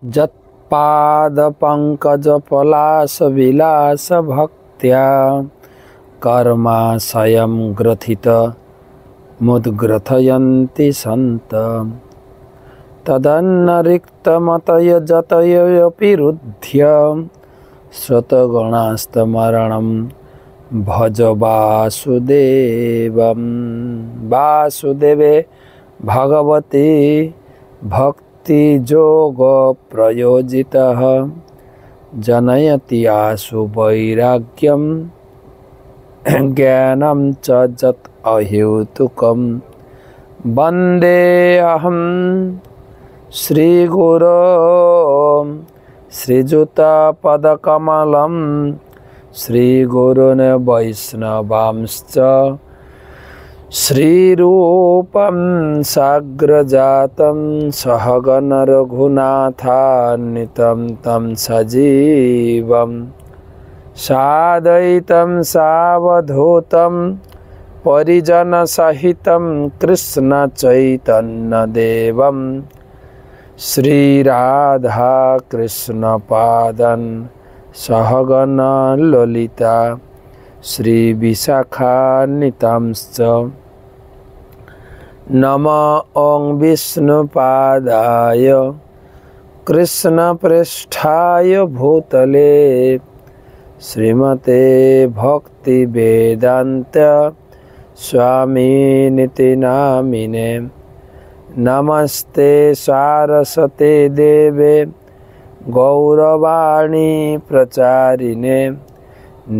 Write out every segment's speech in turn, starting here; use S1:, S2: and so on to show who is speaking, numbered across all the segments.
S1: जत्पादपङ्कजपलाशविलासभक्त्या कर्माशयं ग्रथित मुद्ग्रथयन्ति सन्त तदन्नरिक्तमतयजतयपि रुध्य श्रुतगणास्तमरणं भज वासुदेवं वासुदेवे भगवती भक्तियोग प्रयोजितः जनयति आशु वैराग्यं ज्ञानं च जत् अहेतुकं वन्देऽहं श्रीगुरो श्रीयुतपदकमलं श्रीगुरून् वैष्णवांश्च श्रीरूपं साग्रजातं सहगण रघुनाथान्वितं तं सजीवं साद्वैतं सावधूतं परिजनसहितं कृष्ण चैतन्यदेवं श्रीराधा कृष्णपादं सहगण ललिता श्रीविशाखान्वितांश्च नमो ॐ विष्णुपादाय कृष्णप्रेष्ठाय भूतले श्रीमते भक्तिवेदान्त स्वामिनिति नामिने नमस्ते सारस्वते देवे गौरवाणी प्रचारिणे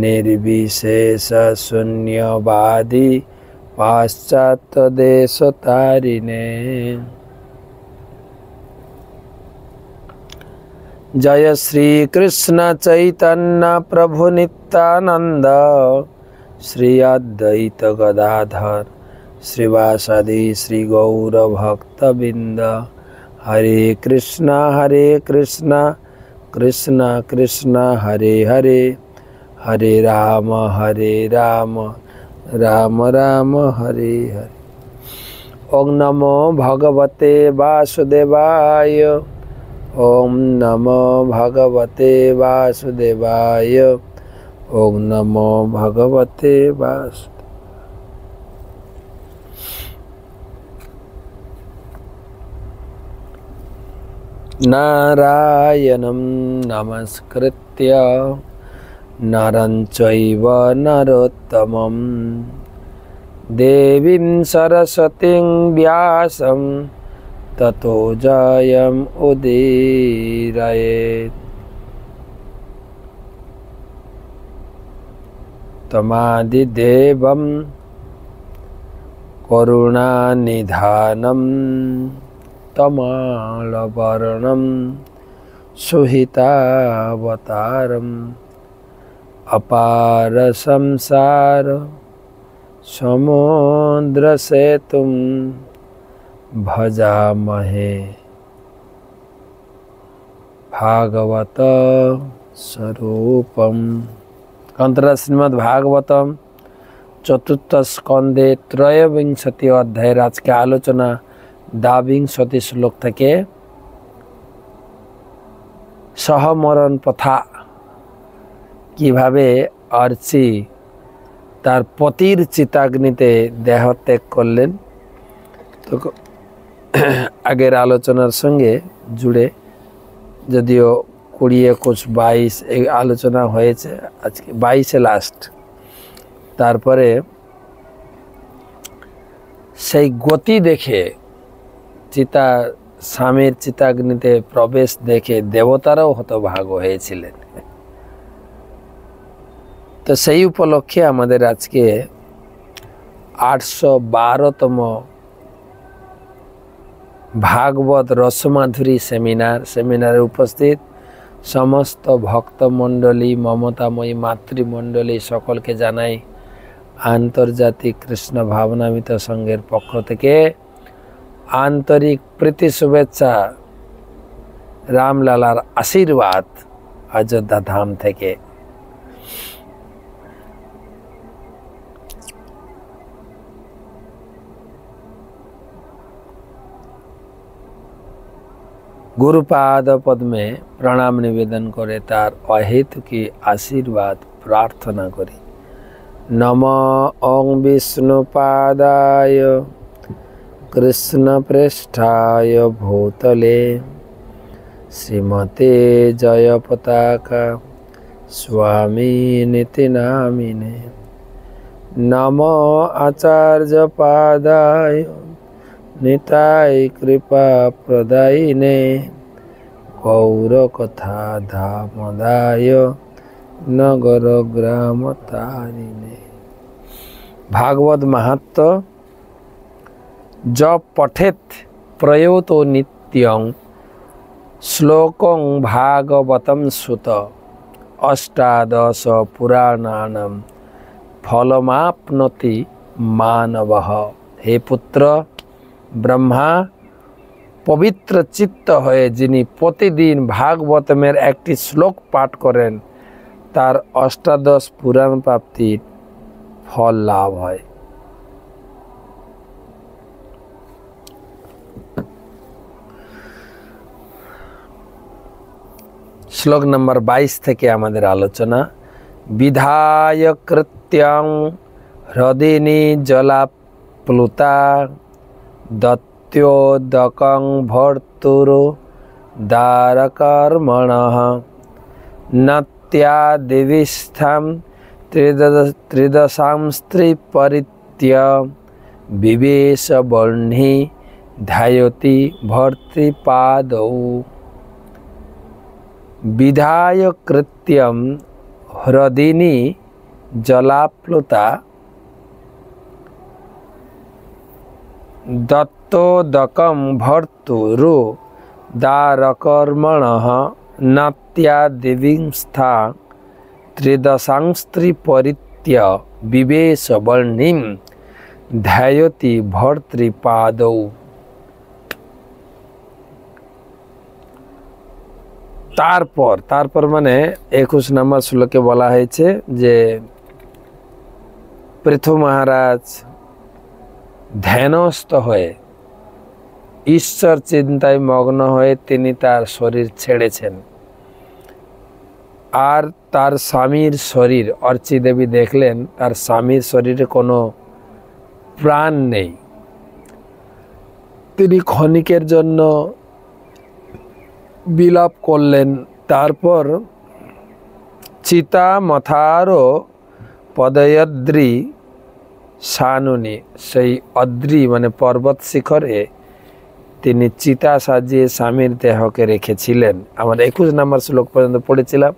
S1: निर्विशेष शून्यवादी पाश्चात्य देशतारिणे जय श्री कृष्ण चैतन्य प्रभु नित्यानंद श्री अद्वैत गदाधर श्रीवासादि श्री गौर भक्तबिंद हरे कृष्णा कृष्ण कृष्ण हरे हरे हरे राम राम राम हरे हरे। ओम नमो भगवते वासुदेवाय ओम नमो भगवते वासुदेवाय ओम नमो भगवते वासुदेवाय। नारायणं नमस्कृत्य नरं चैव नरोत्तमं देवीं सरस्वतीं व्यासं ततो जयम् उदीरयेत्। तमादिदेवं करुणानिधानं तमालवर्णं सुहितावतारम् अपार संसार समुद्र सेतुं भजामहे भागवत स्वरूपम। कंत्र श्रीमद् भागवतम चतुर्थ स्कंदे त्रयोविंशति अध्याय आज के आलोचना दाविंशति श्लोक থেকে सहमरण प्रथा কিভাবে আরচি তার পতির চিতাগ্নিতে দেহত্যাগ করলেন, তো আগের আলোচনার সঙ্গে জুড়ে যদিও 20, 21, 22 এই আলোচনা হয়েছে, আজকে 22-এ লাস্ট। তারপরে সেই গতি দেখে চিতা স্বামীর চিতাগ্নিতে প্রবেশ দেখে দেবতারাও হতভাগ হয়েছিলেন। তো সেই উপলক্ষে আমাদের আজকে 812তম ভাগবত রসমাধুরী সেমিনারে উপস্থিত সমস্ত ভক্তমণ্ডলী, মমতাময়ী মাতৃমণ্ডলী সকলকে জানাই আন্তর্জাতিক কৃষ্ণ ভাবনামিত সংঘের পক্ষ থেকে আন্তরিক প্রীতি শুভেচ্ছা, রামলালার আশীর্বাদ অযোধ্যা ধাম থেকে। गुरुपाद पद्मे प्रणाम निवेदन करे तार अहेतु की आशीर्वाद प्रार्थना करी। नमः ओं विष्णुपादाय कृष्ण पृष्ठाय भूतले श्रीमते जय पताका स्वामी निति नामिने। नमः आचार्य पादाय निताय कृपा प्रदायिने गौर कथा धामदाय नगर ग्राम तारिणे। भागवत महत्व जब पठेत प्रयोतो नित्यं श्लोकं भागवतं सुत अष्टादश पुराणानां फलमाप्नोति मानवः। हे पुत्र ब्रह्मा पवित्र चित्त हये जिनी प्रतिदिन भागवतमेर एकटी श्लोक पाठ करें तार अष्टादश पुराण प्राप्तिर फल लाभ है। श्लोक नंबर 22 থেকে আমাদের আলোচনা। विधाय कृत्यं हृदिनी जलाप्लुता दत्योदकं भर्तुरो दारकर्मणः नत्यादिविस्थं त्रिदशां स्त्रीपरित्य विवेशवर्णी ध्यायति भर्तृपादौ। विधाय कृत्यं हृदिनी जलाप्लुता दत्तोदकं भर्तुरो दारकर्मणः नात्यादिविंस्था त्रिदशां स्त्रीपरित्य विवेशवर्णीं ध्यायति भर्तृपादौ। तारपर माने 21 नम्बर श्लोके बला हয়েছে যে पृथु महाराज ध्यानस्थ হয়ে ঈশ্বর চিন্তায় মগ্ন হয়ে তিনি তার শরীর ছেড়েছেন। আর তার স্বামীর শরীর অর্চি দেবী দেখলেন তার স্বামীর শরীরে কোনো প্রাণ নেই। তিনি ক্ষণিকের জন্য বিলাপ করলেন। তারপর চিতা মথারো পদয়দ্রি শানুনি সেই অদ্রি মানে পর্বত শিখরে তিনি চিতা সাজিয়ে স্বামীর দেহকে রেখেছিলেন। আমরা 21 নম্বর শ্লোক পর্যন্ত পড়েছিলাম।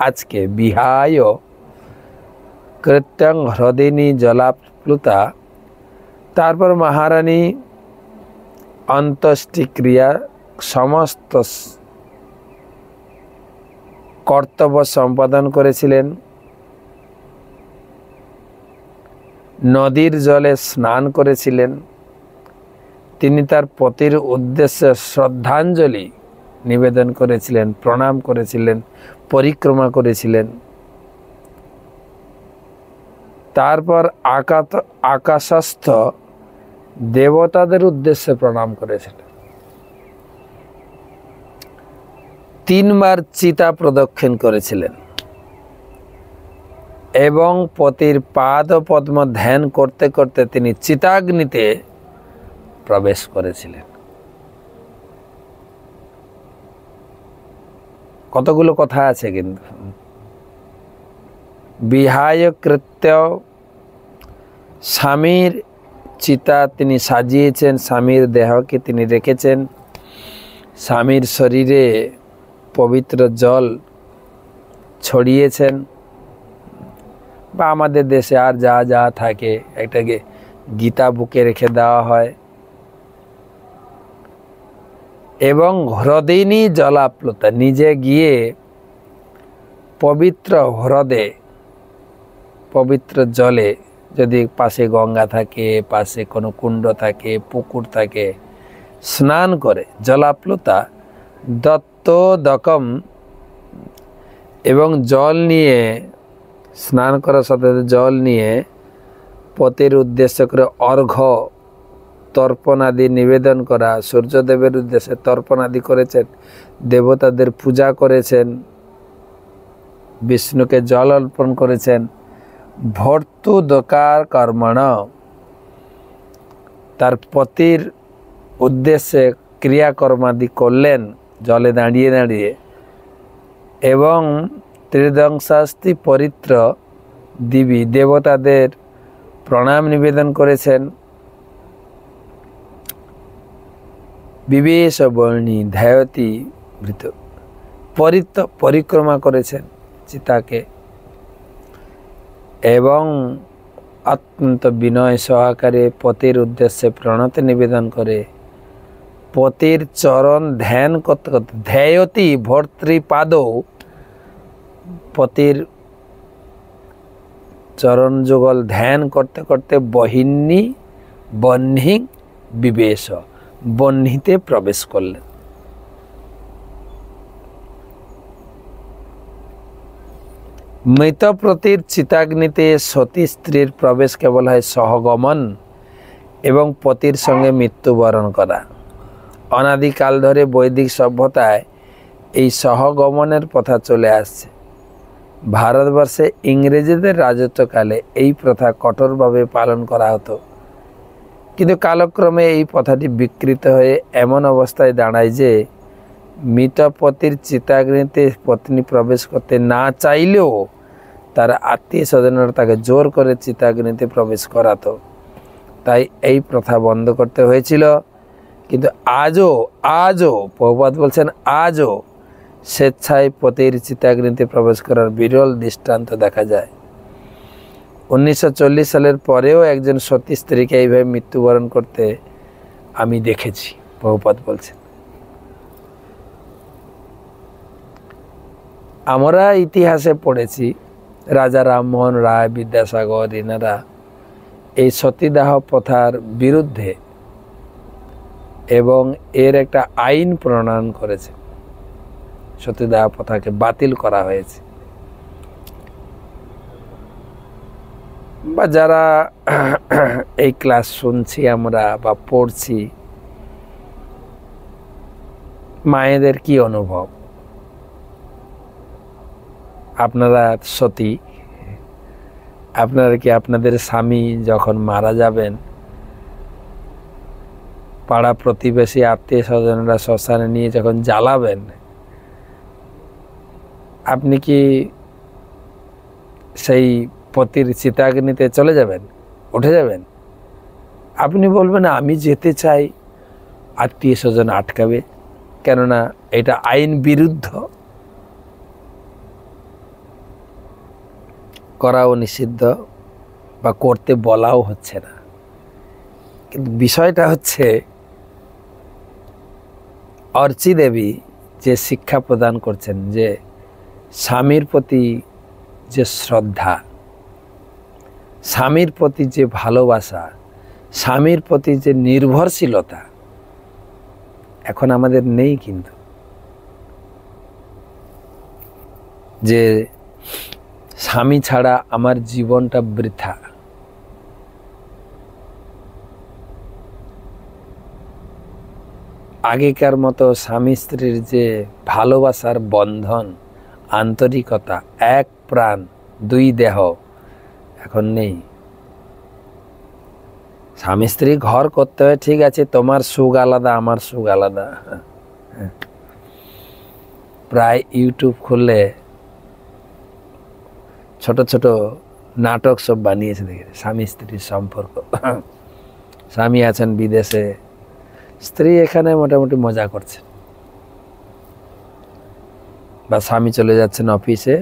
S1: আজকে বিহায় কৃত্যং হৃদিনী জলাপ্লুতা। তারপর মহারানী অন্ত্যেষ্টিক্রিয়া সমস্ত কর্তব্য সম্পাদন করেছিলেন। নদীর জলে স্নান করেছিলেন। তিনি তার পতির উদ্দেশ্যে শ্রদ্ধাঞ্জলি নিবেদন করেছিলেন, প্রণাম করেছিলেন, পরিক্রমা করেছিলেন। তারপর আকাশস্থ দেবতাদের উদ্দেশ্যে প্রণাম করেছিলেন। 3 বার চিতা প্রদক্ষিণ করেছিলেন এবং পতির পাদ পদ্ম ধ্যান করতে করতে তিনি চিতাগ্নিতে প্রবেশ করেছিলেন। কতগুলো কথা আছে কিন্তু। বিহায় কৃত্য স্বামীর চিতা তিনি সাজিয়েছেন, স্বামীর দেহকে তিনি রেখেছেন, স্বামীর শরীরে পবিত্র জল ছড়িয়েছেন, বা আমাদের দেশে আর যা যা থাকে একটা গীতা বুকে রেখে দেওয়া হয়। এবং হ্রদিনী জলাপ্লুতা নিজে গিয়ে পবিত্র হ্রদে পবিত্র জলে, যদি পাশে গঙ্গা থাকে, পাশে কোনো কুণ্ড থাকে, পুকুর থাকে, স্নান করে জলাপ্লুতা দত্তোদকম এবং জল নিয়ে স্নান করার সাথে জল নিয়ে পতির উদ্দেশ্য করে অর্ঘ্য তর্পণ আদি নিবেদন করা, সূর্যদেবের উদ্দেশ্যে তর্পণ আদি করেছেন, দেবতাদের পূজা করেছেন, বিষ্ণুকে জল অর্পণ করেছেন। ভর্তুদকার কর্মণ, তার পতির উদ্দেশ্যে ক্রিয়াকর্মাদি করলেন জলে দাঁড়িয়ে দাঁড়িয়ে। এবং ত্রিদংশাস্তি পরিত্র দিবি, দেবতাদের প্রণাম নিবেদন করেছেন। বিবেশ বর্ণী ধ্যায়তি ভৃত, পরিক্রমা করেছেন চিতাকে। এবং অত্যন্ত বিনয় সহকারে পতির উদ্দেশ্যে প্রণতি নিবেদন করে পতির চরণ ধ্যান করতে করতে, ধ্যায়তি ভর্তৃপাদ, পতির চরণ যুগল ধ্যান করতে করতে বহিনী বহ্নি বিবেশ, বহ্নিতে প্রবেশ করলেন। মৃতপ্রতির চিতাগ্নিতে সতী স্ত্রীর প্রবেশকে বলা হয় সহগমন এবং পতির সঙ্গে মৃত্যুবরণ করা। অনাদিকাল ধরে বৈদিক সভ্যতায় এই সহগমনের প্রথা চলে আসছে। ভারতবর্ষে ইংরেজদের রাজত্বকালে এই প্রথা কঠোরভাবে পালন করা হতো, কিন্তু কালক্রমে এই প্রথাটি বিকৃত হয়ে এমন অবস্থায় দাঁড়ায় যে মৃত পতির চিতাগ্নিতে পত্নী প্রবেশ করতে না চাইলেও তার আত্মীয় স্বজনরা তাকে জোর করে চিতাগ্নিতে প্রবেশ করাতো। তাই এই প্রথা বন্ধ করতে হয়েছিল। কিন্তু আজও প্রভুপাদ বলছেন, আজও স্বেচ্ছায় পতির চিতাগ্নিতে প্রবেশ করার বিরল দৃষ্টান্ত দেখা যায়। 1940 সালের পরেও একজন সতী স্ত্রীকে এইভাবে মৃত্যুবরণ করতে আমি দেখেছি, প্রভুপাদ বলছেন। আমরা ইতিহাসে পড়েছি রাজা রামমোহন রায়, বিদ্যাসাগর, এনারা এই সতীদাহ প্রথার বিরুদ্ধে এবং এর একটা আইন প্রণয়ন করেছে। সতীদাহ প্রথাকে বাতিল করা হয়েছে। বা যারা এই ক্লাস শুনছি আমরা বা পড়ছি, মায়েদের কি অনুভব? আপনারা সতী, আপনারা কি আপনাদের স্বামী যখন মারা যাবেন, পাড়া প্রতিবেশী আত্মীয় স্বজনরা শ্মশানে নিয়ে যখন জ্বালাবেন, আপনি কি সেই পতির চিতাগ্নিতে চলে যাবেন, উঠে যাবেন? আপনি বলবেন আমি যেতে চাই, আত্মীয় স্বজন আটকাবে, কেননা এটা আইন বিরুদ্ধ, করাও নিষিদ্ধ বা করতে বলাও হচ্ছে না। কিন্তু বিষয়টা হচ্ছে অর্চি দেবী যে শিক্ষা প্রদান করছেন যে স্বামীর প্রতি যে শ্রদ্ধা, স্বামীর প্রতি যে ভালোবাসা, স্বামীর প্রতি যে নির্ভরশীলতা এখন আমাদের নেই। কিন্তু যে স্বামী ছাড়া আমার জীবনটা বৃথা, আগেকার মতো স্বামী স্ত্রীর যে ভালোবাসার বন্ধন, আন্তরিকতা, এক প্রাণ দুই দেহ এখন নেই। স্বামী স্ত্রী ঘর করতে হয়, ঠিক আছে, তোমার সুখ আলাদা, আমার সুখ আলাদা। প্রায় ইউটিউব খুললে ছোট ছোট নাটক সব বানিয়েছে, দেখে স্বামী স্ত্রীর সম্পর্ক। স্বামী আছেন বিদেশে, স্ত্রী এখানে মোটামুটি মজা করছে, বা স্বামী চলে যাচ্ছেন অফিসে,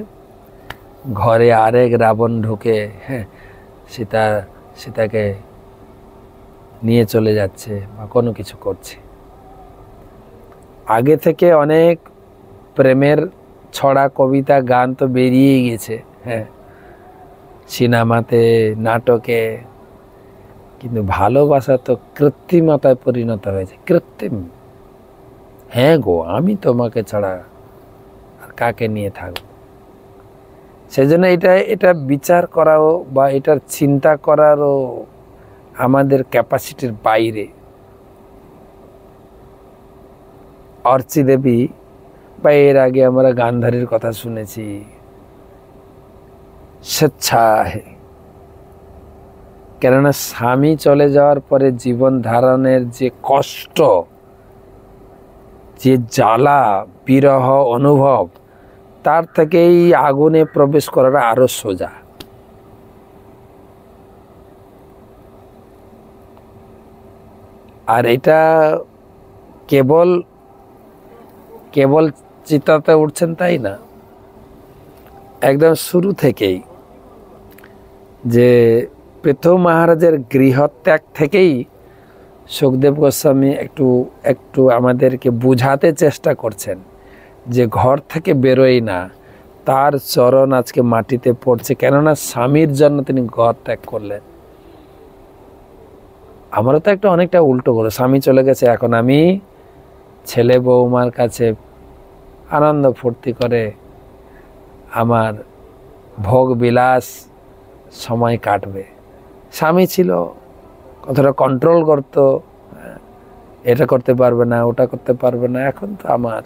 S1: ঘরে আরেক রাবণ ঢুকে সীতাকে নিয়ে চলে যাচ্ছে বা কোনো কিছু করছে। আগে থেকে অনেক প্রেমের ছড়া, কবিতা, গান তো বেরিয়েই গেছে, সিনেমাতে, নাটকে, কিন্তু ভালোবাসা তো কৃত্রিমতায় পরিণত হয়েছে। কৃত্রিম, হ্যাঁ গো, আমি তোমাকে ছাড়া আর কাকে নিয়ে থাকবো? সেজন্য এটা বিচার করাও বা এটার চিন্তা করারও আমাদের ক্যাপাসিটির বাইরে। অর্চি দেবী বা এর আগে আমরা গান্ধারীর কথা শুনেছি, স্বেচ্ছায়, কেননা স্বামী চলে যাওয়ার পরে জীবন ধারণের যে কষ্ট, যে জ্বালা বিরহ অনুভব, তার থেকে এই আগুনে প্রবেশ করাটা আরো সোজা। আর এটা কেবল কেবল চিতাতে উঠছেন তাই না, একদম শুরু থেকেই যে পৃথু মহারাজের গৃহত্যাগ থেকেই সুখদেব গোস্বামী একটু আমাদেরকে বুঝাতে চেষ্টা করছেন যে ঘর থেকে বেরোই না, তার চরণ আজকে মাটিতে পড়ছে, কেননা স্বামীর জন্য তিনি ঘর ত্যাগ করলেন। আমারও তো একটা অনেকটা উল্টো করে, স্বামী চলে গেছে, এখন আমি ছেলে বৌমার কাছে আনন্দ ফুর্তি করে আমার ভোগ বিলাস সময় কাটবে। স্বামী ছিল, কতটা কন্ট্রোল করতো, এটা করতে পারবে না, ওটা করতে পারবে না, এখন তো আমার।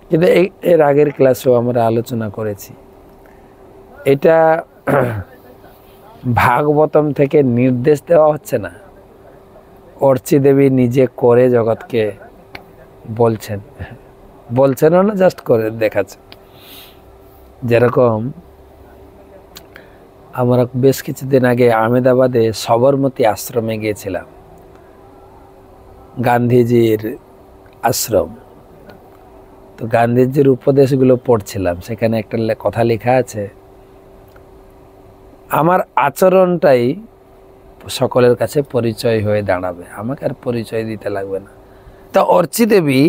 S1: কিন্তু এর আগের ক্লাসেও আমরা আলোচনা করেছি, এটা ভাগবতম থেকে নির্দেশ দেওয়া হচ্ছে না, অর্চি দেবী নিজে করে জগৎকে বলছেন না, জাস্ট করে দেখাচ্ছে। যেরকম আমরা বেশ কিছুদিন আগে আহমেদাবাদে সবরমতী আশ্রমে গিয়েছিলাম, গান্ধীজির আশ্রম। তো গান্ধীজির উপদেশগুলো পড়ছিলাম, সেখানে একটা কথা লেখা আছে, আমার আচরণটাই সকলের কাছে পরিচয় হয়ে দাঁড়াবে, আমাকে আর পরিচয় দিতে লাগবে না। তা অর্চি দেবী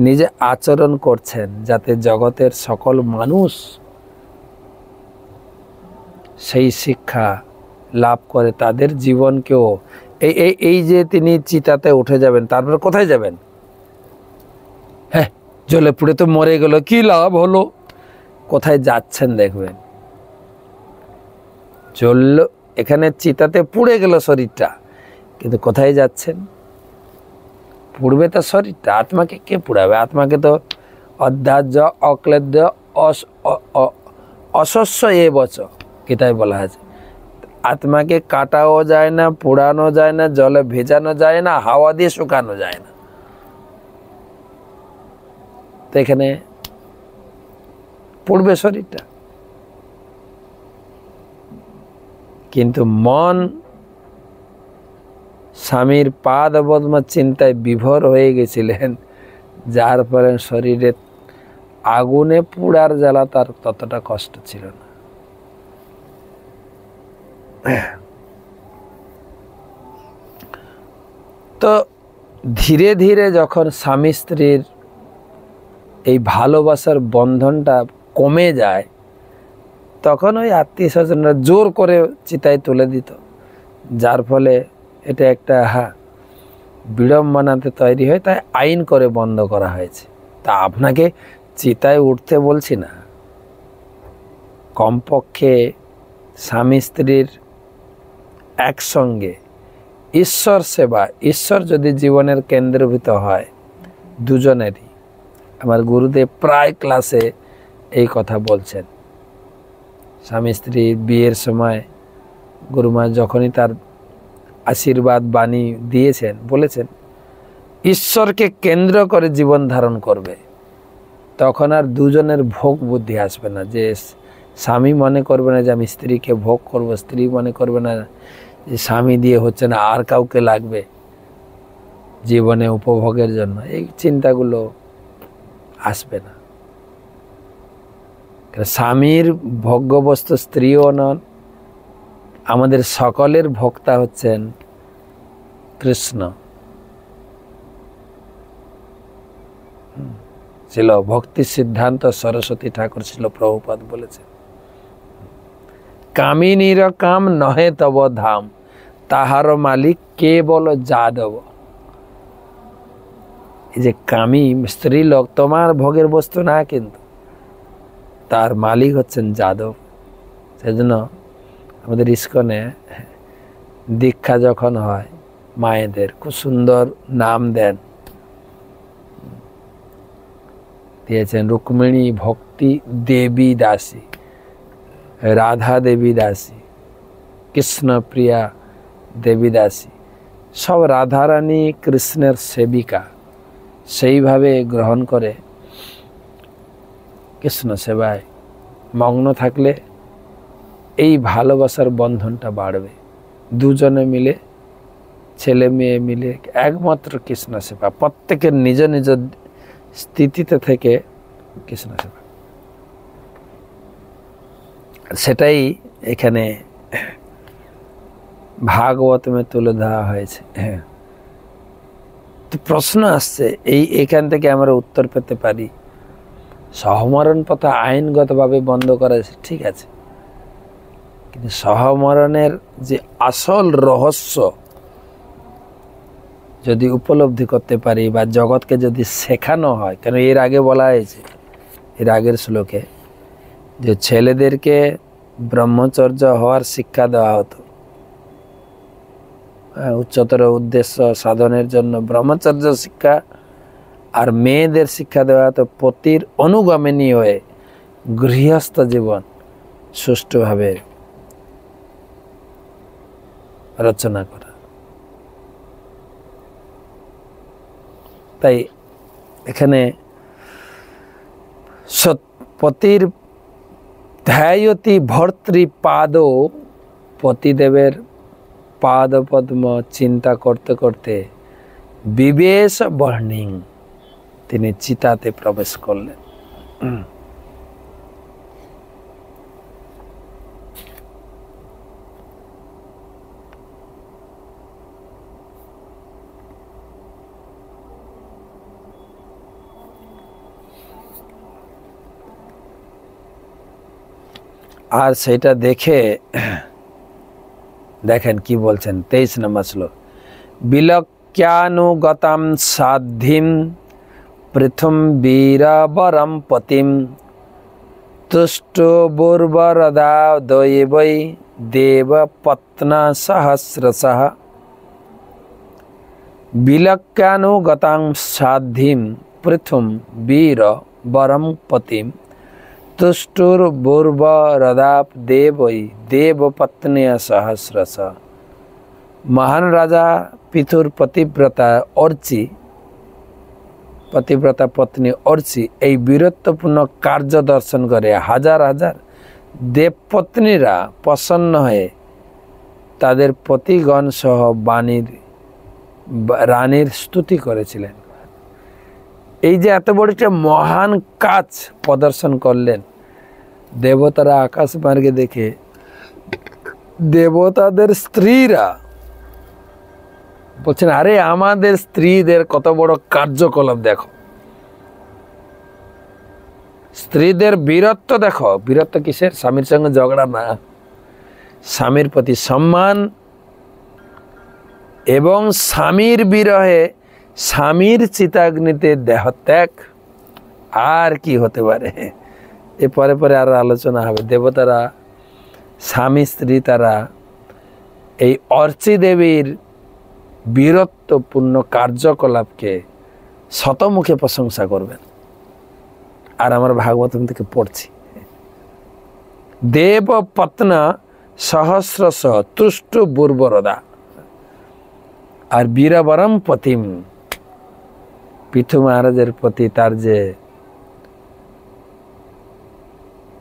S1: নিজে আচরণ করছেন যাতে জগতের সকল মানুষ সেই শিক্ষা লাভ করে, তাদের জীবনকেও এই যে তিনি চিতাতে উঠে যাবেন, তারপর কোথায় যাবেন? হ্যাঁ, জ্বলে পুড়ে তো মরে গেল, কি লাভ হলো? কোথায় যাচ্ছেন দেখবেন, জ্বলল, এখানে চিতাতে পুড়ে গেল শরীরটা, কিন্তু কোথায় যাচ্ছেন? পুড়বে তো শরীরটা, আত্মাকে কে পুড়াবে? আত্মাকে তো অধ্যার্য অক্লেদ্য অশস্য এ বচ গীতায় বলা আছে, আত্মাকে কাটাও যায় না, পোড়ানো যায় না, জলে ভেজানো যায় না, হাওয়া দিয়ে শুকানো যায় না। তো এখানে পুড়বে শরীরটা। কিন্তু মন স্বামীর পাদ পদ্ম চিন্তায় বিভোর হয়ে গেছিলেন, যার ফলে শরীরে আগুনে পুড়ার জ্বালা তার ততটা কষ্ট ছিল না। তো ধীরে ধীরে যখন স্বামী স্ত্রীর এই ভালোবাসার বন্ধনটা কমে যায়, তখন ওই আত্মীয় স্বজনরা জোর করে চিতায় তুলে দিত, যার ফলে এটা একটা বিড়ম্বনাতে তৈরি হয়, তাই আইন করে বন্ধ করা হয়েছে। তা আপনাকে চিতায় উঠতে বলছি না, কমপক্ষে স্বামী স্ত্রীর একসঙ্গে ঈশ্বর সেবা, ঈশ্বর যদি জীবনের কেন্দ্রভূত হয় দুজনেরই। আমার গুরুদেব প্রায় ক্লাসে এই কথা বলছেন। স্বামী স্ত্রী বিয়ের সময় গুরুমা যখনই তার আশীর্বাদ বাণী দিয়েছেন, বলেছেন ঈশ্বরকে কেন্দ্র করে জীবন ধারণ করবে, তখন আর দুজনের ভোগ বুদ্ধি আসবে না। যে স্বামী মনে করবে না যে আমি স্ত্রীকে ভোগ করব, স্ত্রী মনে করবে না যে স্বামী দিয়ে হচ্ছে না, আর কাউকে লাগবে জীবনে উপভোগের জন্য, এই চিন্তাগুলো আসবে না। স্বামীর ভোগ্যবস্তু স্ত্রীও নন, আমাদের সকলের ভোক্তা হচ্ছেন কৃষ্ণ। ছিল ভক্তি সিদ্ধান্ত সরস্বতী ঠাকুর ছিল প্রভুপাদ বলেছেন, কামিনীর কাম নহে তব ধাম, তাহার মালিক কেবল যাদব। এই যে কামী স্ত্রী লোক তোমার ভোগের বস্তু না, কিন্তু তার মালিক হচ্ছেন যাদব। সেজন্য আমাদের ইস্কনে দীক্ষা যখন হয়, মায়েদের খুব সুন্দর নাম দেন, দিয়েছেন রুক্মিণী ভক্তি দেবী দাসী, রাধা দেবী দাসী, কৃষ্ণপ্রিয়া দেবী দাসী, সব রাধারানী কৃষ্ণের সেবিকা, সেইভাবে গ্রহণ করে কৃষ্ণ সেবায় মগ্ন থাকলে এই ভালোবাসার বন্ধনটা বাড়বে। দুজনে মিলে, ছেলে মেয়ে মিলে একমাত্র কৃষ্ণ সেবা, প্রত্যেকের নিজ নিজ স্থিতিতে থেকে কৃষ্ণ সেবা, সেটাই এখানে ভাগবতমে তুলে ধরা হয়েছে। হ্যাঁ, তো প্রশ্ন আসছে এখান থেকে আমরা উত্তর পেতে পারি, সহমরণ প্রথা আইনগতভাবে বন্ধ করা ঠিক আছে, কিন্তু সহমরণের যে আসল রহস্য যদি উপলব্ধি করতে পারি বা জগৎকে যদি শেখানো হয়, কেন এর আগে বলা হয়েছে, এর আগের শ্লোকে, যে ছেলেদেরকে ব্রহ্মচর্য হওয়ার শিক্ষা দেওয়া হতো, উচ্চতর উদ্দেশ্য সাধনের জন্য ব্রহ্মচর্য শিক্ষা, আর মেয়েদের শিক্ষা দেওয়া হতো পতির অনুগামিনী হয়ে গৃহস্থ জীবন সুষ্ঠুভাবে রচনা করা। তাই এখানে পতির ধ্যায়তি ভর্তৃপাদ, পতিদেবের পাদ পদ্ম চিন্তা করতে করতে বিবেশ বর্ণিং তিনি চিতাতে প্রবেশ করলেন। আর সেটা দেখে দেখেন কি বলছেন 23 নম্বর শ্লোক, বিলক্যানুগতাম সাধ্যিম পৃথুম বীরবরম পতিম তুষ্টুবুর্বরদা দৈবৈ দেবপত্না সহস্রশঃ। বিলক্যানুগতাং সাধ্যিম পৃথুম বীরবরম পতিম তুষ্টুর্বুর্বরদাপ দেবৈ দেবপত্ন্যা সহস্রশ। মহান রাজা পিথুর পতিব্রতা অর্চি, পতিব্রতা পত্নী অর্চি এই বীরত্বপূর্ণ কার্য দর্শন করে হাজার হাজার দেবপত্নীরা প্রসন্ন হয়ে তাদের পতিগণ সহ রানীর স্তুতি করেছিলেন। এই যে এত বড় একটা মহান কাজ প্রদর্শন করলেন, দেবতারা আকাশ মার্গে দেখে দেবতাদের স্ত্রীরা বলছেন, আরে আমাদের স্ত্রীদের কত বড় কার্যকলাপ দেখো, স্ত্রীদের বীরত্ব দেখো। বীরত্ব কিসের? স্বামীর সঙ্গে ঝগড়া না, স্বামীর প্রতি সম্মান এবং স্বামীর বিরহে স্বামীর চিতাগ্নিতে দেহত্যাগ। আর কি হতে পারে? এ পরে পরে আরো আলোচনা হবে। দেবতারা, স্বামী স্ত্রী, তারা এই অর্চি দেবীর বীরত্বপূর্ণ কার্যকলাপকে শতমুখে প্রশংসা করবেন। আর আমার ভাগবতম থেকে পড়ছি, দেবপত্না সহস্রশ তুষ্ট বুর্বরদা, আর বীরবরম পতিম, পৃথু মহারাজের প্রতি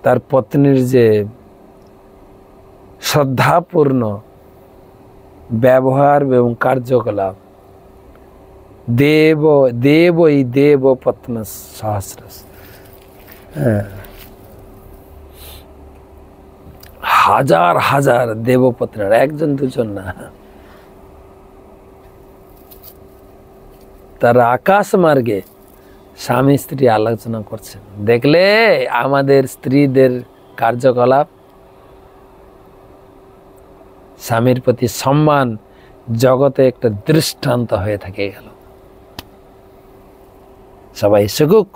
S1: তার পত্নীর যে শ্রদ্ধাপূর্ণ ব্যবহার এবং কার্যকলাপ, দেবই দেবপত্ন সহস্র, হাজার হাজার দেবপত্নীরা, একজন দুজন না, তারা আকাশ মার্গে স্বামী স্ত্রী আলোচনা করছেন। দেখলে আমাদের স্ত্রীদের কার্যকলাপ, স্বামীর প্রতি সম্মান জগতে একটা দৃষ্টান্ত হয়ে থেকে গেল। সবাই শিখুক।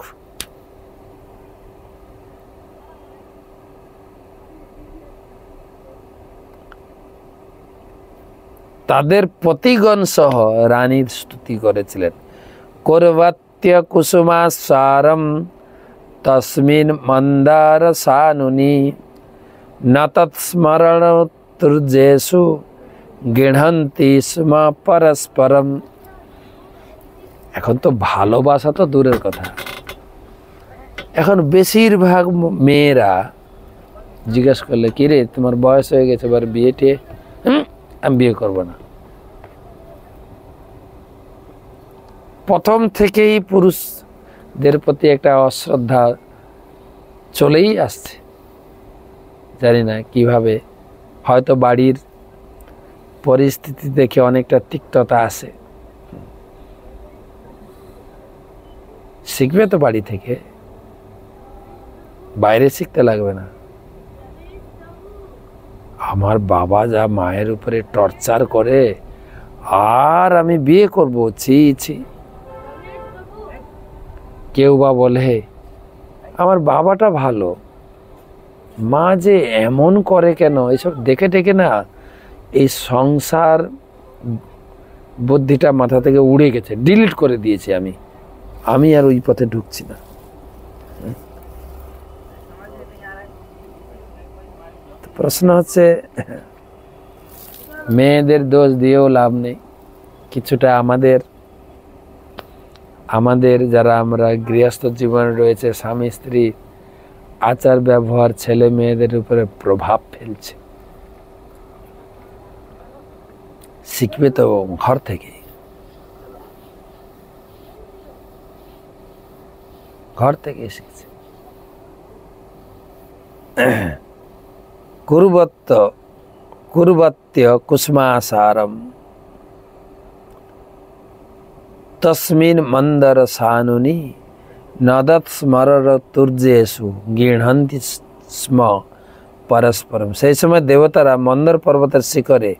S1: তাদের পতিগণ সহ রানীর স্তুতি করেছিলেন। কৌরবাত্য কুসুমাসারম তস্মিন মন্দার সানুনি নতৎস্মরণ তুর্যেষু গৃহন্তি স্ম পরস্পরম। এখন তো ভালোবাসা তো দূরের কথা, এখন বেশিরভাগ মেয়েরা জিজ্ঞেস করলে কি রে তোমার বয়স হয়ে গেছে, এবার বিয়ে টিয়ে, আমি বিয়ে করবো না। প্রথম থেকেই পুরুষদের প্রতি একটা অশ্রদ্ধা চলেই আসছে, জানি না কিভাবে, হয়তো বাড়ির পরিস্থিতি দেখে অনেকটা তিক্ততা আসে। শিখবে তো বাড়ি থেকে, বাইরে শিখতে লাগবে না। আমার বাবা যা মায়ের উপরে টর্চার করে, আর আমি বিয়ে করবো, ছি ছি। কেউ বা বলে আমার বাবাটা ভালো, মা যে এমন করে কেন, এসব দেখে দেখে না এই সংসার বুদ্ধিটা মাথা থেকে উড়ে গেছে, ডিলিট করে দিয়েছি আমি আর ওই পথে ঢুকছি না। প্রশ্ন হচ্ছে মেয়েদের দোষ দিয়েও লাভ নেই, কিছুটা আমাদের যারা আমরা গৃহস্থ জীবনে রয়েছে, স্বামী স্ত্রী আচার ব্যবহার ছেলে মেয়েদের উপরে প্রভাব ফেলছে। শিখবে তো ঘর থেকে, ঘর থেকে শিখছে। কুর্বত্য কুসুমাসারম তস্মিন মন্দর সানুনি নদৎ স্মরর তুর্যেষু গৃহন্তি স্ম পরস্পরম। সেই সময় দেবতারা মন্দর পর্বতের শিখরে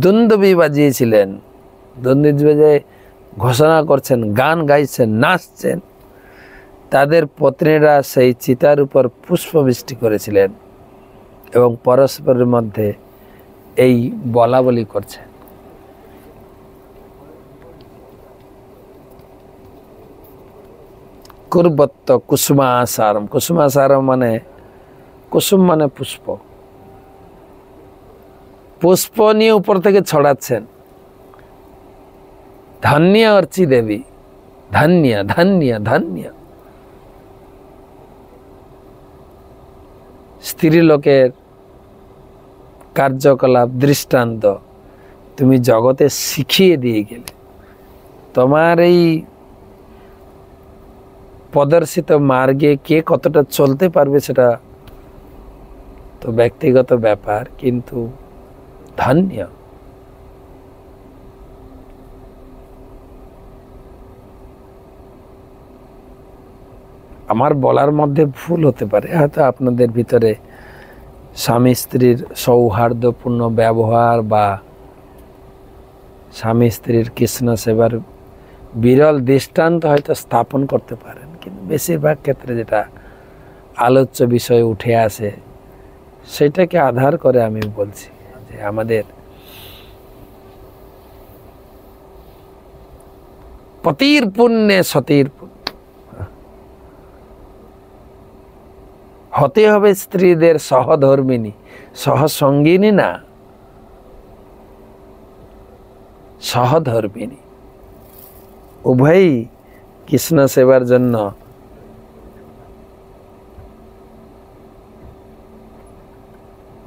S1: দুন্দুবি বাজিয়েছিলেন, দুন্দুবি বাজিয়ে ঘোষণা করছেন, গান গাইছেন, নাচছেন। তাদের পত্নীরা সেই চিতার উপর পুষ্পবৃষ্টি করেছিলেন এবং পরস্পরের মধ্যে এই বলা বলি করছে। কুর্বত্য কুসুমাসারম, কুসুমাসারম মানে কুসুম মানে পুষ্প, পুষ্প নিয়ে উপর থেকে ছড়াচ্ছেন। ধন্য অর্চি দেবী, ধন্য ধন্য ধন্য। স্ত্রী লোকের কার্যকলাপ দৃষ্টান্ত তুমি জগতে শিখিয়ে দিয়ে গেলে, তোমার এই প্রদর্শিত মার্গে কে কতটা চলতে পারবে সেটা তো ব্যক্তিগত ব্যাপার, কিন্তু ধন্য। আমার বলার মধ্যে ভুল হতে পারে, হয়তো আপনাদের ভিতরে স্বামী স্ত্রীর সৌহার্দ্যপূর্ণ ব্যবহার বা স্বামী স্ত্রীর কৃষ্ণ সেবার বিরল দৃষ্টান্ত হয়তো স্থাপন করতে পারেন, কিন্তু বেশিরভাগ ক্ষেত্রে যেটা আলোচ্য বিষয় উঠে আসে সেটাকে আধার করে আমি বলছি যে আমাদের পতির পুণ্যে সতীর পুণ্য হতে হবে। স্ত্রীদের সহধর্মিনী, সহসঙ্গিনী না, সহধর্মিনী। উভয়ই কৃষ্ণ সেবার জন্য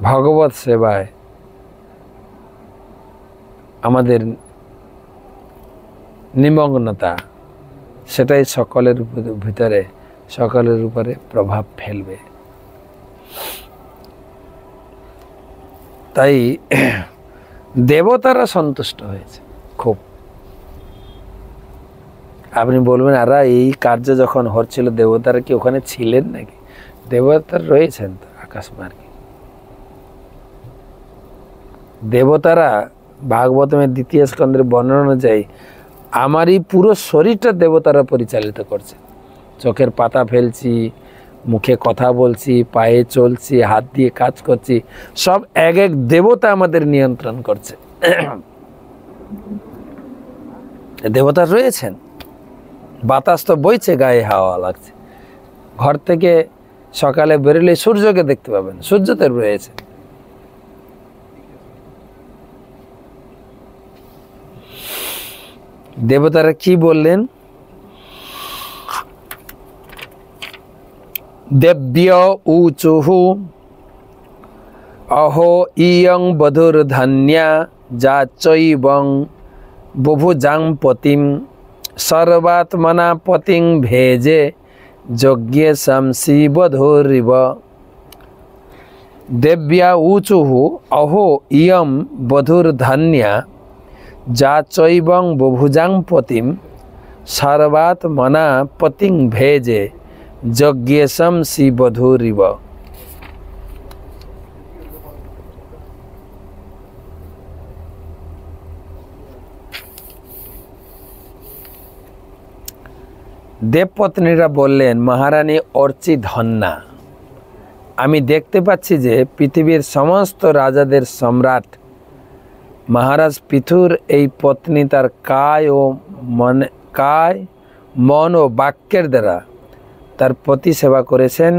S1: ভগবত সেবায় আমাদের নিমগ্নতা, সেটাই সকলের ভিতরে সকলের উপরে প্রভাব ফেলবে। তাই দেবতারা সন্তুষ্ট হয়েছে খুব। আপনি বলবেন আর এই কার্য যখন হচ্ছিল দেবতারা কি ওখানে ছিলেন নাকি? দেবতারা রয়েছেন তো আকাশ মার্গে। দেবতারা ভাগবতমের 2য় স্কন্ধের বর্ণনা অনুযায়ী আমারই পুরো শরীরটা দেবতারা পরিচালিত করছে। চোখের পাতা ফেলছি, মুখে কথা বলছি, পায়ে চলছি, হাত দিয়ে কাজ করছি, সব এক এক দেবতা আমাদের নিয়ন্ত্রণ করছে। দেবতা রয়েছেন, বাতাস তো বইছে, গায়ে হাওয়া লাগছে, ঘর থেকে সকালে বেরোলে সূর্যকে দেখতে পাবেন, সূর্য তো রয়েছে। দেবতারা কি বললেন? দেব্য উচুহু অহো ইয়ং বধুর ধন্যা যা চৈবং বুভুজাং পতিম সর্বাত্মনা পতিং ভেজে যজ্ঞে শমসি বধুরিব। দেব্যা উচুহু অহো ইয়ং বধুর ধন্যা যা চৈবং বুভুজাং পতিম সর্বাত্মনা পতিং ভেজে যজ্ঞে শমসি বধুরিব। দেবপত্নীরা বললেন, মহারানী অর্চি ধন্যা, আমি দেখতে পাচ্ছি যে পৃথিবীর সমস্ত রাজাদের সম্রাট মহারাজ পৃথুর এই পত্নী তার কায় মন ও বাক্যের দ্বারা তার পতি সেবা করেছেন,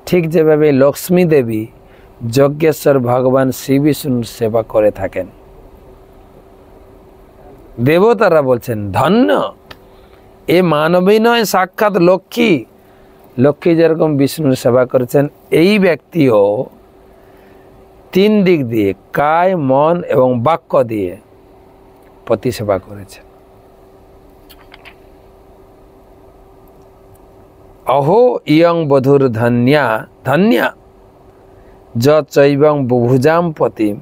S1: ঠিক যেভাবে লক্ষ্মী দেবী যজ্ঞেশ্বর ভগবান শ্রী বিষ্ণুর সেবা করে থাকেন। দেবতারা বলছেন, ধন্য, এ মানবী নয়, সাক্ষাৎ লক্ষ্মী। লক্ষ্মী যেরকম বিষ্ণুর সেবা করেছেন, এই ব্যক্তিও 3 দিক দিয়ে, কায়, মন এবং বাক্য দিয়ে পতি সেবা করেছেন। অহো ইয়ং বধুর ধন্যা য চৈবং বুভুজাম পতিম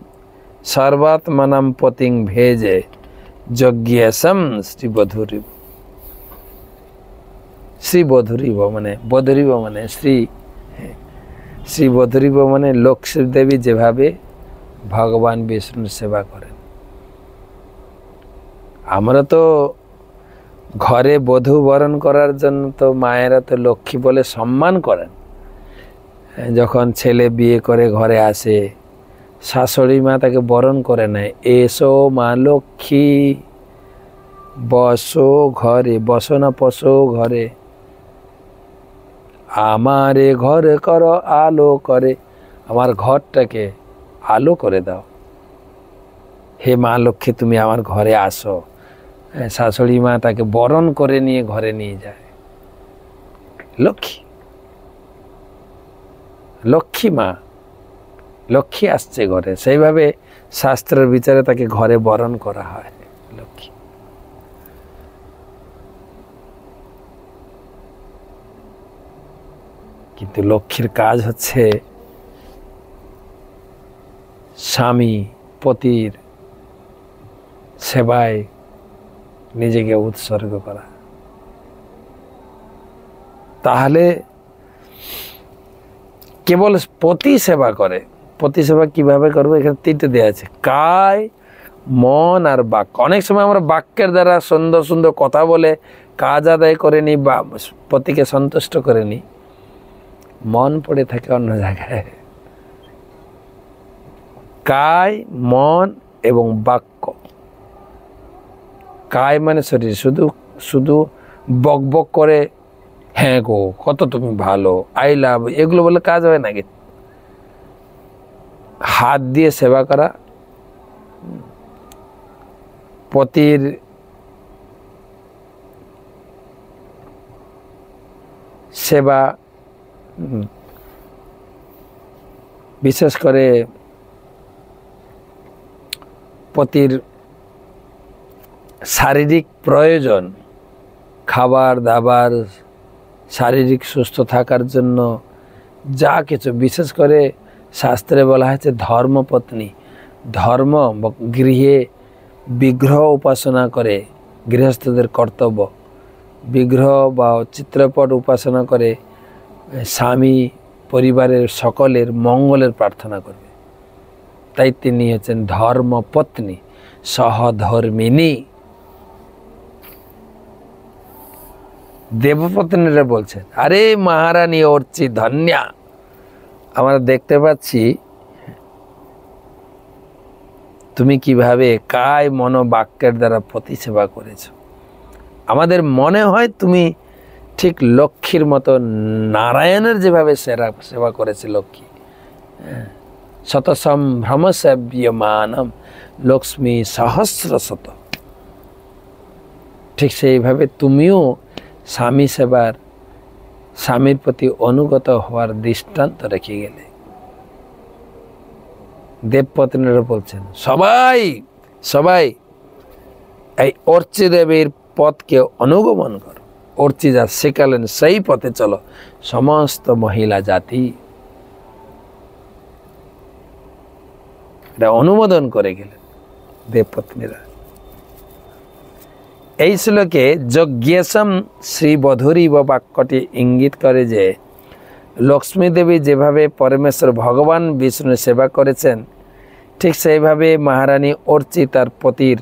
S1: সর্বাত্মনাম পতিং ভেজে যজ্ঞেশম শ্রী বধুরিব। শ্রী বধুরিব মানে শ্রী বধুরিব মানে লক্ষ্মী দেবী যেভাবে ভগবান বিষ্ণুর সেবা করেন। আমরা তো ঘরে বধূ বরণ করার জন্য তো মায়েরা তো লক্ষ্মী বলে সম্মান করেন। যখন ছেলে বিয়ে করে ঘরে আসে, শাশুড়ি মা তাকে বরণ করে নেয়, এসো মা লক্ষ্মী, বসো ঘরে, বসো না পশো ঘরে, আমারে ঘর করো আলো করে, আমার ঘরটাকে আলো করে দাও, হে মা লক্ষ্মী তুমি আমার ঘরে আসো। শাশুড়ি মা তাকে বরণ করে নিয়ে ঘরে নিয়ে যায়। লক্ষ্মী, লক্ষ্মী মা, লক্ষ্মী আসছে ঘরে, সেইভাবে শাস্ত্রের বিচারে তাকে ঘরে বরণ করা হয় লক্ষ্মী। কিন্তু লক্ষ্মীর কাজ হচ্ছে স্বামী পতির সেবায় নিজেকে উৎসর্গ করা। তাহলে কেবল পতি সেবা করে, পতি সেবা কিভাবে করবো, এখানে 3টে দেওয়া আছে, কায়, মন আর বাক্য। অনেক সময় আমরা বাক্যের দ্বারা সুন্দর সুন্দর কথা বলে কাজ আদায় করে নিই বা পতিকে সন্তুষ্ট করে নিই, মন পড়ে থাকে অন্য জায়গায়। কায়, মন এবং বাক্য। কায় মানে শরীর, শুধু বক বক করে, হ্যাঁ গো কত তুমি ভালো, আই লাভ, এগুলো বলে কাজ হয় নাকি? হাত দিয়ে সেবা করা, পতির সেবা, বিশেষ করে পতির শারীরিক প্রয়োজন, খাবার দাবার, শারীরিক সুস্থ থাকার জন্য যা কিছু, বিশেষ করে শাস্ত্রে বলা হয়েছে ধর্মপত্নী, ধর্ম গৃহে বিগ্রহ উপাসনা করে, গৃহস্থদের কর্তব্য, বিগ্রহ বা চিত্রপট উপাসনা করে স্বামী পরিবারের সকলের মঙ্গলের প্রার্থনা করবে। তাই তিনি হচ্ছেন ধর্মপত্নী, সহধর্মিনী। দেবপত্নীরা বলছেন, আরে মহারানী অর্চি ধন্যা, আমরা দেখতে পাচ্ছি তুমি কিভাবে কায় মন বাক্যের দ্বারা পতি সেবা করেছ। আমাদের মনে হয় তুমি ঠিক লক্ষ্মীর মতো নারায়ণের যেভাবে সেবা করেছে লক্ষ্মী, শতসম্ভ্রম সেব্যমানম লক্ষ্মী সহস্র শত, ঠিক সেইভাবে তুমিও স্বামীর প্রতি অনুগত হওয়ার দৃষ্টান্ত রেখে গেলে। দেবপত্নীরা বলছেন সবাই এই অর্চি দেবীর পথকে অনুগমন করো। অর্চি যা শেখালেন সেই পথে চলো সমস্ত মহিলা জাতি। এটা অনুমোদন করে গেলেন দেবপত্নীরা। এই শ্লোকে যজ্ঞেশম শ্রীবধূরী বাক্যটি ইঙ্গিত করে যে লক্ষ্মী দেবী যেভাবে পরমেশ্বর ভগবান বিষ্ণু সেবা করেছেন, ঠিক সেইভাবে মহারানী অর্চি তার পতির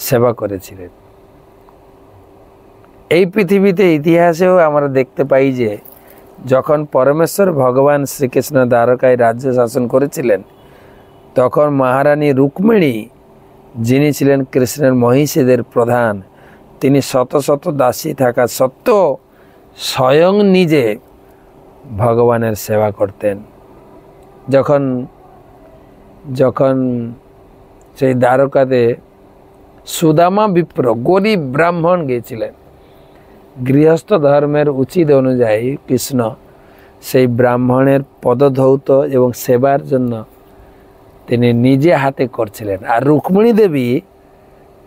S1: সেবা করেছিলেন। এই পৃথিবীতে ইতিহাসেও আমরা দেখতে পাই যে যখন পরমেশ্বর ভগবান শ্রীকৃষ্ণ দ্বারকায় রাজ্য শাসন করেছিলেন, তখন মহারানী রুক্মিণী, যিনি ছিলেন কৃষ্ণের মহিষীদের প্রধান, তিনি শত শত দাসী থাকা সত্ত্বেও স্বয়ং নিজে ভগবানের সেবা করতেন। যখন সেই দ্বারকাতে সুদামা বিপ্র গরিব ব্রাহ্মণ গিয়েছিলেন, গৃহস্থ ধর্মের উচিত অনুযায়ী কৃষ্ণ সেই ব্রাহ্মণের পদধৌত এবং সেবার জন্য তিনি নিজে হাতে করছিলেন। আর রুক্মিণী দেবী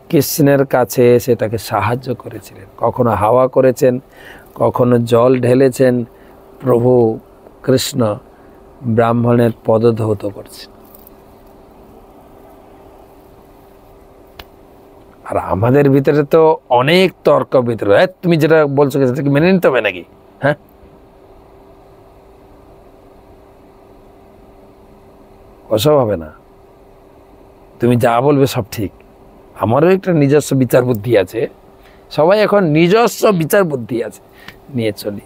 S1: কৃষ্ণের কাছে এসে তাকে সাহায্য করেছিলেন, কখনো হাওয়া করেছেন, কখনো জল ঢেলেছেন। প্রভু কৃষ্ণ ব্রাহ্মণের পদধৌত করছেন। আর আমাদের ভিতরে তো অনেক তর্ক বিতর্ক, তুমি যেটা বলছো সেটাকে মেনে নিতে হবে নাকি? হ্যাঁ, ওসব হবে না, তুমি যা বলবে সব ঠিক। আমারও একটা নিজস্ব বিচার বুদ্ধি আছে, সবাই এখন নিজস্ব বিচার বুদ্ধি আছে, নিয়ে চলি।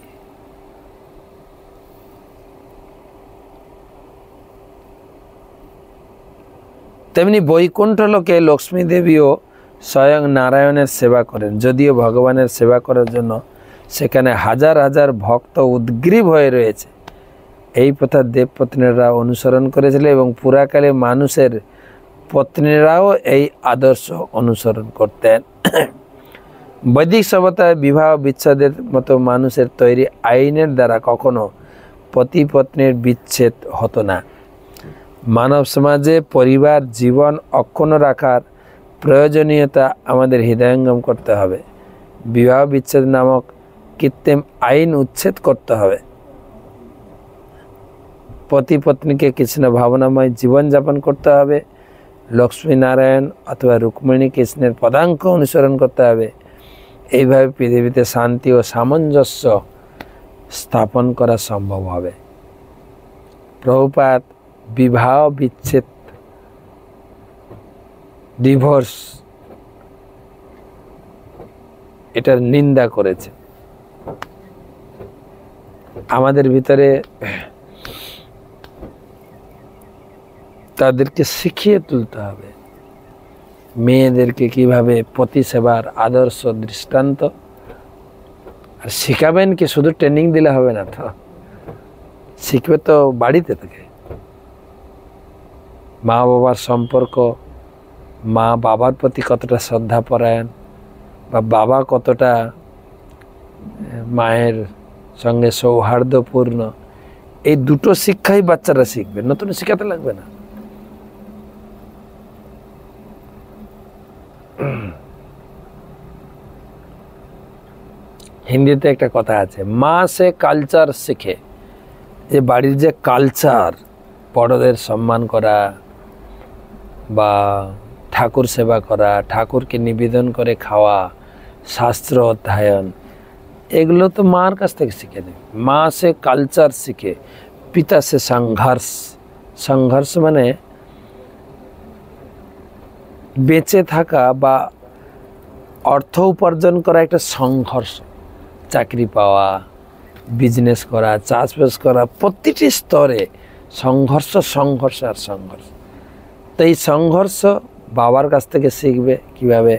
S1: তেমনি বৈকুণ্ঠ লোকে লক্ষ্মী দেবীও স্বয়ং নারায়ণের সেবা করেন। যদিও ভগবানের সেবা করার জন্য সেখানে হাজার হাজার ভক্ত উদ্গ্রীব হয়ে রয়েছে, এই প্রথা দেবপত্নীরা অনুসরণ করেছিল এবং পুরাকালে মানুষের পত্নীরাও এই আদর্শ অনুসরণ করতেন। বৈদিক সভ্যতায় বিবাহ বিচ্ছেদের মতো মানুষের তৈরি আইনের দ্বারা কখনো পতি পত্নীর বিচ্ছেদ হতো না। মানব সমাজে পরিবার জীবন অক্ষুণ্ণ রাখার প্রয়োজনীয়তা আমাদের হৃদয়ঙ্গম করতে হবে। বিবাহ বিচ্ছেদ নামক কৃত্রিম আইন উচ্ছেদ করতে হবে। পতি পত্নীকে কৃষ্ণ ভাবনাময় জীবনযাপন করতে হবে। লক্ষ্মী নারায়ণ অথবা রুক্মিণী কৃষ্ণের পদাঙ্ক অনুসরণ করতে হবে। এইভাবে পৃথিবীতে শান্তি ও সামঞ্জস্য স্থাপন করা সম্ভব হবে। প্রভুপাদ বিবাহ বিচ্ছেদ, ডিভোর্স, এটার নিন্দা করেছে। আমাদের ভিতরে তাদেরকে শিখিয়ে তুলতে হবে, মেয়েদেরকে কিভাবে পতি সেবার আদর্শ দৃষ্টান্ত। আর শিখাবেন কি, শুধু ট্রেনিং দিলে হবে না, তো শিখবে তো বাড়িতে থেকে। মা বাবার সম্পর্ক, মা বাবার প্রতি কতটা শ্রদ্ধাপরায়ণ, বা বাবা কতটা মায়ের সঙ্গে সৌহার্দ্যপূর্ণ, এই দুটো শিক্ষাই বাচ্চারা শিখবে, নতুন শিখাতে লাগবে না। হিন্দিতে একটা কথা আছে, মা সে কালচার শিখে। যে বাড়ির যে কালচার, বড়দের সম্মান করা বা ঠাকুর সেবা করা, ঠাকুরকে নিবেদন করে খাওয়া, শাস্ত্র অধ্যয়ন, এগুলো তো মার কাছ থেকে শিখে নেবে। মা সে কালচার শিখে, পিতা সে সংঘর্ষ। সংঘর্ষ মানে বেঁচে থাকা বা অর্থ উপার্জন করা একটা সংঘর্ষ। চাকরি পাওয়া, বিজনেস করা, চাষবাস করা, প্রতিটি স্তরে সংঘর্ষ, সংঘর্ষ আর সংঘর্ষ। তো এই সংঘর্ষ বাবার কাছ থেকে শিখবে কিভাবে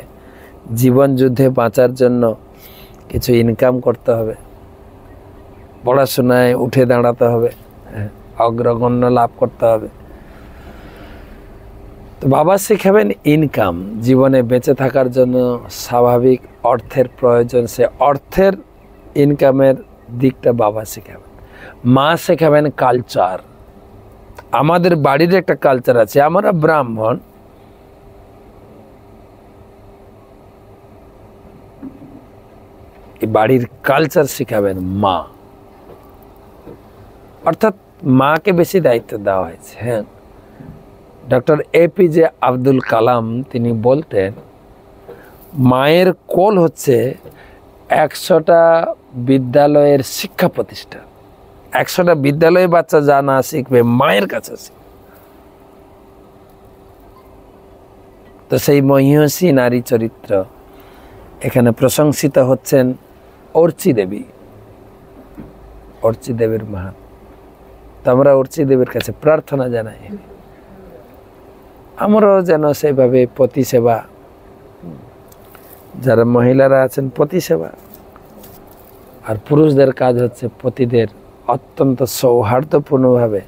S1: জীবন যুদ্ধে বাঁচার জন্য কিছু ইনকাম করতে হবে, পড়াশোনায় উঠে দাঁড়াতে হবে, অগ্রগণ্য লাভ করতে হবে। তো বাবা শেখাবেন ইনকাম, জীবনে বেঁচে থাকার জন্য স্বাভাবিক অর্থের প্রয়োজন, সে অর্থের ইনকামের দিকটা বাবা শেখাবেন। মা শেখাবেন কালচার। আমাদের বাড়ির একটা কালচার আছে, আমরা ব্রাহ্মণ, এই বাড়ির কালচার শেখাবেন মা, অর্থাৎ মাকে বেশি দায়িত্ব দেওয়া হয়েছে। হ্যাঁ, ডক্টর APJ আব্দুল কালাম তিনি বলতেন মায়ের কোল হচ্ছে 100টা বিদ্যালয়ের শিক্ষা প্রতিষ্ঠান। 100টা বিদ্যালয়ে বাচ্চা যা না শিখবে মায়ের কাছে শিখবে। তো সেই মহিষী নারী চরিত্র এখানে প্রশংসিত হচ্ছেন অর্চি দেবী, অর্চি দেবীর মাহাত্ম্য। তো আমরা অর্চি দেবীর কাছে প্রার্থনা জানাই আমরাও যেন সেইভাবে পতি সেবা, যারা মহিলারা আছেন পতি সেবা, আর পুরুষদের কাজ হচ্ছে পতিদের অত্যন্ত সৌহার্দ্যপূর্ণভাবে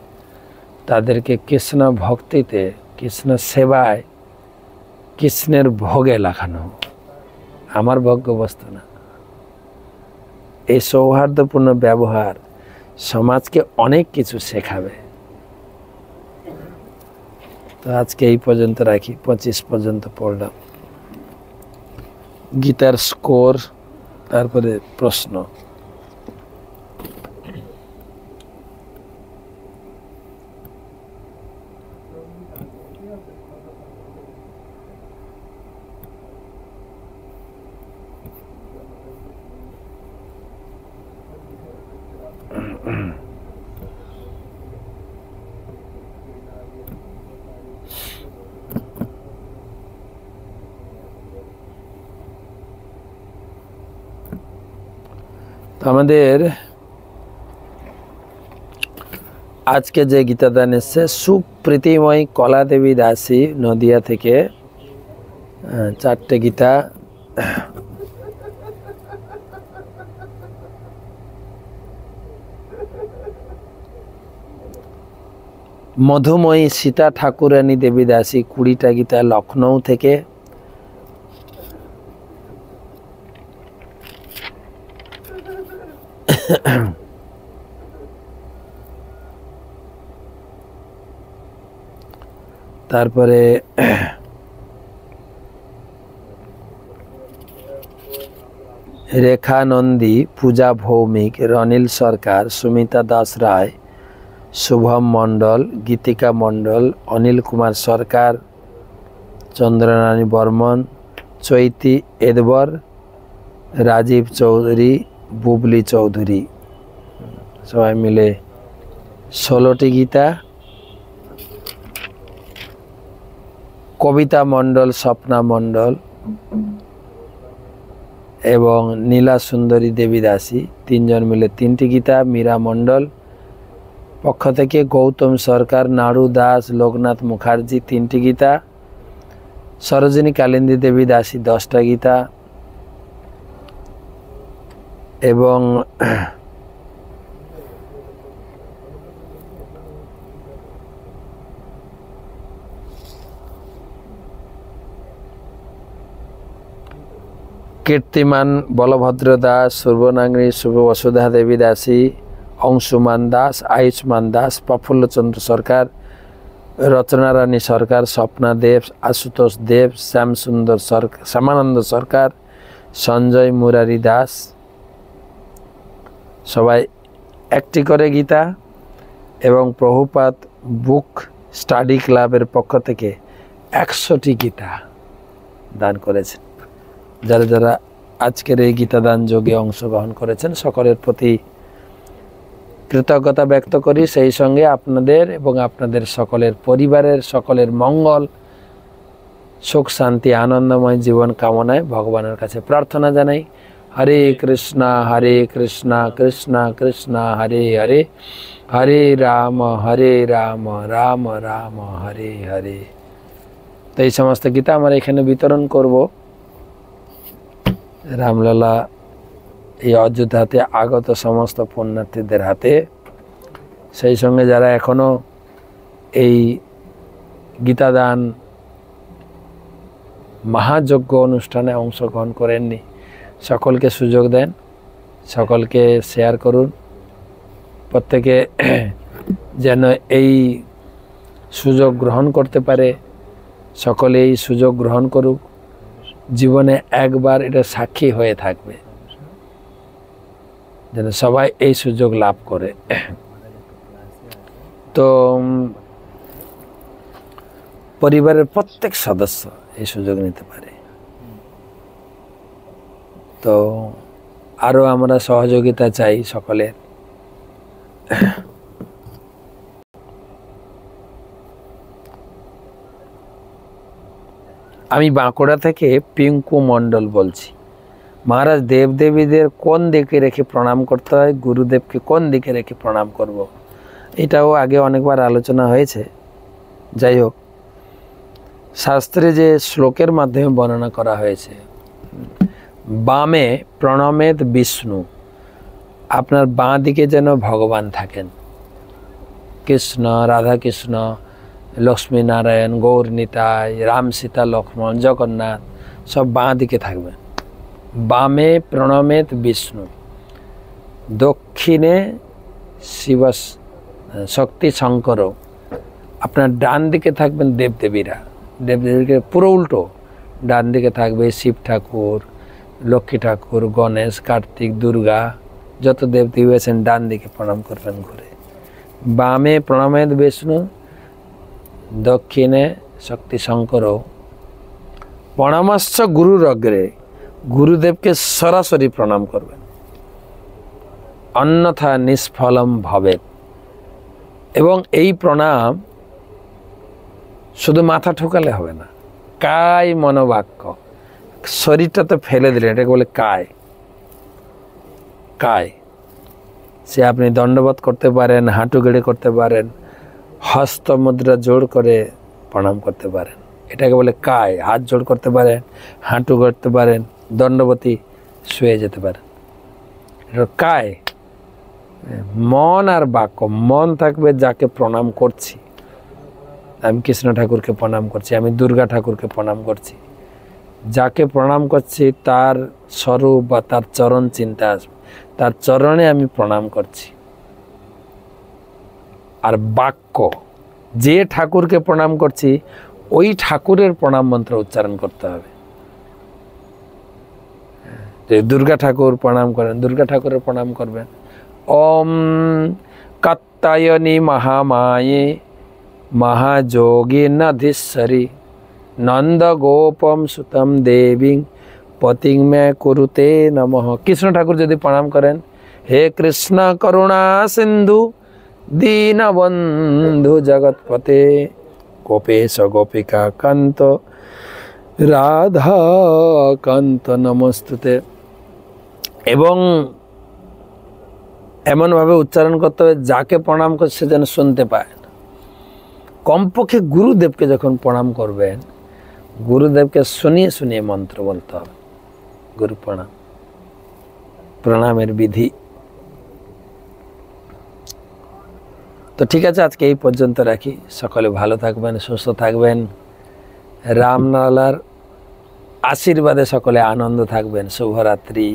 S1: তাদেরকে কৃষ্ণ ভক্তিতে, কৃষ্ণ সেবায়, কৃষ্ণের ভোগে লাগানো, আমার ভোগ্যবস্তু না। এই সৌহার্দ্যপূর্ণ ব্যবহার সমাজকে অনেক কিছু শেখাবে। তো আজকে এই পর্যন্ত রাখি, 25 পর্যন্ত পড়লাম। গীতার স্কোর, তারপরে প্রশ্ন। আমাদের আজকে যে গীতাদান এসছে, সুপ্রীতিময় কলা দেবী দাসী নদিয়া থেকে 4টে গীতা। মধুময়ী সীতা ঠাকুরানী দেবী দাসী 20টা গীতা লখনৌ থেকে। তারপরে রেখা নন্দী, পূজা ভৌমিক, রনিল সরকার, সুমিতা দাস রায়, শুভম মণ্ডল, গীতিকা মণ্ডল, অনিল কুমার সরকার, চন্দ্রনারায়ণ বর্মন, চৈতি এদবর, রাজীব চৌধুরী, বুবলি চৌধুরী, সবাই মিলে 16টি গীতা। কবিতা মণ্ডল, স্বপ্না মণ্ডল এবং নীলা সুন্দরী দেবী দাসী 3 জন মিলে 3টি গীতা। মীরা মণ্ডল পক্ষ থেকে গৌতম সরকার, নাড়ু দাস, লোকনাথ মুখার্জি 3টি গীতা। সরোজিনী কালিন্দী দেবী দাসী 10টা গীতা এবং কীর্তিমান বলভদ্র দাস, সূর্বনাঙ্গী শুভ বসুধা দেবী দাসী, অংশুমান দাস, আয়ুষ্মান দাস, প্রফুল্লচন্দ্র সরকার, রচনা রানী সরকার, স্বপ্না দেব, আশুতোষ দেব, শ্যামসুন্দর সরকার, শ্যামানন্দ সরকার, সঞ্জয় মুরারি দাস, সবাই 1টি করে গীতা। এবং প্রভুপাদ বুক স্টাডি ক্লাবের পক্ষ থেকে 100টি গীতা দান করেছেন। যারা যারা আজকের এই গীতাদান যোগে অংশগ্রহণ করেছেন সকলের প্রতি কৃতজ্ঞতা ব্যক্ত করি। সেই সঙ্গে আপনাদের এবং আপনাদের সকলের পরিবারের সকলের মঙ্গল, সুখ, শান্তি, আনন্দময় জীবন কামনায় ভগবানের কাছে প্রার্থনা জানাই। হরে কৃষ্ণ কৃষ্ণ কৃষ্ণ হরে হরে, হরে রাম রাম রাম হরে হরে। তো এই সমস্ত গীতা আমরা এখানে বিতরণ করব রামলালা এই অযোধ্যাতে আগত সমস্ত পুণ্যার্থীদের হাতে। সেই সঙ্গে যারা এখনো এই গীতাদান মহাযজ্ঞ অনুষ্ঠানে অংশগ্রহণ করেননি, সকলকে সুযোগ দেন, সকলকে শেয়ার করুন, প্রত্যেকে যেন এই সুযোগ গ্রহণ করতে পারে। সকলে এই সুযোগ গ্রহণ করুক, জীবনে একবার এটা সাক্ষী হয়ে থাকবে, যেন সবাই এই সুযোগ লাভ করে। তো পরিবারের প্রত্যেক সদস্য এই সুযোগ নিতে পারে। তো আরো আমরা সহযোগিতা চাই সকলের। আমি বাঁকুড়া থেকে পিঙ্কু মণ্ডল বলছি। মহারাজ, দেবদেবীদের কোন দিকে রেখে প্রণাম করতে হয়, গুরুদেবকে কোন দিকে রেখে প্রণাম করব, এটাও আগে অনেকবার আলোচনা হয়েছে। যাই হোক, শাস্ত্রে যে শ্লোকের মাধ্যমে বর্ণনা করা হয়েছে, বামে প্রণমেত বিষ্ণু, আপনার বাঁ দিকে যেন ভগবান থাকেন, কৃষ্ণ, রাধা কৃষ্ণ, লক্ষ্মী নারায়ণ, গৌর নিতাই, রাম সীতা লক্ষ্মণ, জগন্নাথ সব বাঁ দিকে থাকবে। বামে প্রণমেত বিষ্ণু, দক্ষিণে শিব শক্তি শঙ্কর, আপনার ডান দিকে থাকবেন দেবদেবীরা। দেবদেবীকে পুরো উল্টো, ডান দিকে থাকবে শিব ঠাকুর, লক্ষ্মী ঠাকুর, গণেশ, কার্তিক, দুর্গা, যত দেবদেবী আছেন ডান দিকে প্রণাম করবেন ঘুরে। বামে প্রণমেত বিষ্ণু, দক্ষিণে শক্তি শঙ্কর, প্রণামশ্চ গুরুর অগ্রে, গুরুদেবকে সরাসরি প্রণাম করবেন, অন্যথা নিষ্ফলম ভবেৎ। এবং এই প্রণাম শুধু মাথা ঠোকালে হবে না, কায় মনোবাক্য, শরীরটা তো ফেলে দিলেন, এটাকে বলে কায়। কায় সে আপনি দণ্ডবোধ করতে পারেন, হাঁটু গেড়ে করতে পারেন, হস্ত মুদ্রা জোড় করে প্রণাম করতে পারেন, এটাকে বলে কায়। হাত জোড় করতে পারেন, হাঁটু করতে পারেন, দণ্ডবতী শুয়ে যেতে পারেন, এটা কায়। মন আর বাক্য, মন থাকবে যাকে প্রণাম করছি, আমি কৃষ্ণ ঠাকুরকে প্রণাম করছি, আমি দুর্গা ঠাকুরকে প্রণাম করছি, যাকে প্রণাম করছি তার স্বরূপ বা তার চরণ চিন্তা আসবে, তার চরণে আমি প্রণাম করছি। আর বাক্য, যে ঠাকুরকে প্রণাম করছি ওই ঠাকুরের প্রণাম মন্ত্র উচ্চারণ করতে হবে। যে দুর্গা ঠাকুর প্রণাম করেন, দুর্গা ঠাকুরের প্রণাম করবেন, ওম কাত্যায়নী মহামায়ে মহাযোগী নধীশ্বরী নন্দ গোপম সুতম দেবী পতিং মে কুরুতে নমঃ। কৃষ্ণ ঠাকুর যদি প্রণাম করেন, হে কৃষ্ণ করুণা সিন্ধু দীনবন্ধু জগৎপতে গোপেশ গোপিকা কান্ত রাধা কান্ত নমস্তুতে। এবং এমনভাবে উচ্চারণ করতে হবে যাকে প্রণাম করছে যেন শুনতে পায়। কমপক্ষে গুরুদেবকে যখন প্রণাম করবেন, গুরুদেবকে শুনিয়ে শুনিয়ে মন্ত্র বলতে হবে। গুরু প্রণাম, প্রণামের বিধি। তো ঠিক আছে, আজকে এই পর্যন্ত রাখি। সকলে ভালো থাকবেন, সুস্থ থাকবেন, রামলালার আশীর্বাদে সকলে আনন্দ থাকবেন। শুভরাত্রি।